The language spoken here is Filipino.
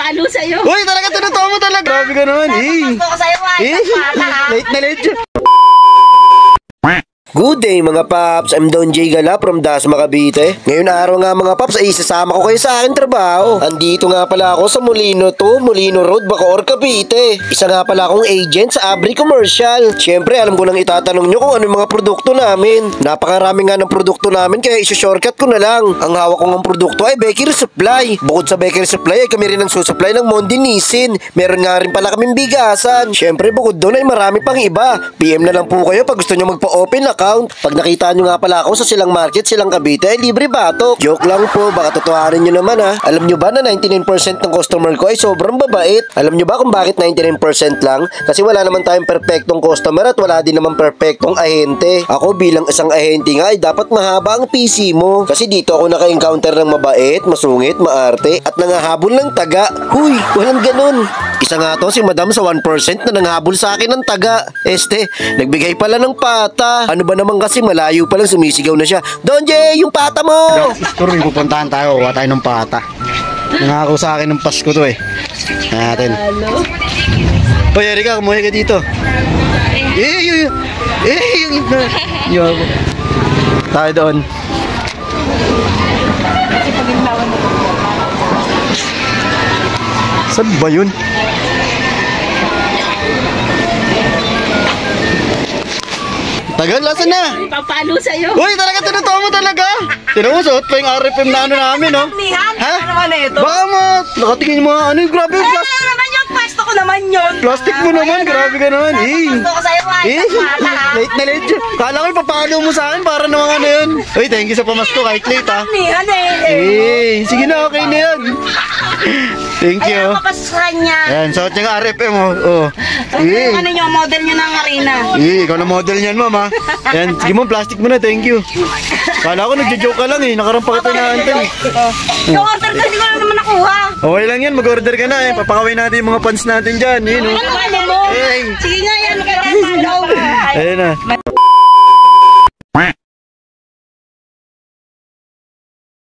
papalo sa'yo. Uy, talaga tinutuwa mo talaga. Grabe ka naman. Late na late. Good day mga paps, I'm Don J. Gala from Dasma, Cavite. Ngayon araw nga mga paps ay isasama ko kayo sa aking trabaho. Andito nga pala ako sa Molino Road, Bacoor, Cavite. Isa nga pala akong agent sa Abri Commercial. Siyempre alam ko nang itatanong nyo kung ano yung mga produkto namin. Napakarami nga ng produkto namin kaya isi-shortcut ko na lang. Ang hawak kong produkto ay bakery supply. Bukod sa bakery supply ay kami rin ang susupply ng Mondinisin. Meron nga rin pala kaming bigasan. Siyempre bukod doon ay marami pang iba. PM na lang po kayo pag gusto nyo magpa-open account. Pag nakita nyo nga pala ako sa Silang Market, Silang Cavite, ay libre batok. Joke lang po, baka totohanin nyo naman ha. Alam nyo ba na 99% ng customer ko ay sobrang babait? Alam nyo ba kung bakit 99% lang? Kasi wala naman tayong perfectong customer at wala din naman perfectong ahente. Ako bilang isang ahente nga ay dapat mahaba ang PC mo. Kasi dito ako naka-encounter ng mabait, masungit, maarte, at nangahabol ng taga. Huy, walang ganun. Isa nga to si madam sa 1% na nanghabol sa akin ng taga. Nagbigay pala ng pata. Ano ba naman kasi malayo pa lang sumisigaw na siya. Don J, yung pata mo! Siguro may pupuntahan tayo, kuha tayo ng pata. Nangako sa akin ng Pasko to eh. Natin. Hoy, Erika, kumuha ka dito. Tayo doon. Saan ba yun? Tagal, lasan na? Papalo sa'yo. Uy, talaga tinutuwa mo talaga. Tinuwa mo, suot pa yung RFM na ano namin, no? Ha? Ano naman ito? Baka mo, nakatingin mo, ano yung grabe yung plastic. Ano naman yung pwesto ko naman yun? Plastic mo naman, grabe ka naman. Gusto ko sa'yo Late na late. Kala ko ipapalo mo sa akin para naman ano yun. Uy, thank you sa pamasko kahit late ha. Sige na, okay na yan. Thank you. Ayaw kapasukan niya. Ayan, suot yung RFM mo. Ano yung model niyo ng arena? Ikaw na model niyan, ma'am ha. Ayan, sige mo, plastic mo na, thank you. Kala ko nagjo-joke ka lang eh, nakarampa kita na antay. Yung order ka, hindi ko na naman nakuha. Okay lang yan, mag-order ka na eh. Papakawin natin yung mga fans natin dyan. Yun, Ano mo? Sige nga yan, magkakapalo. Ayun na.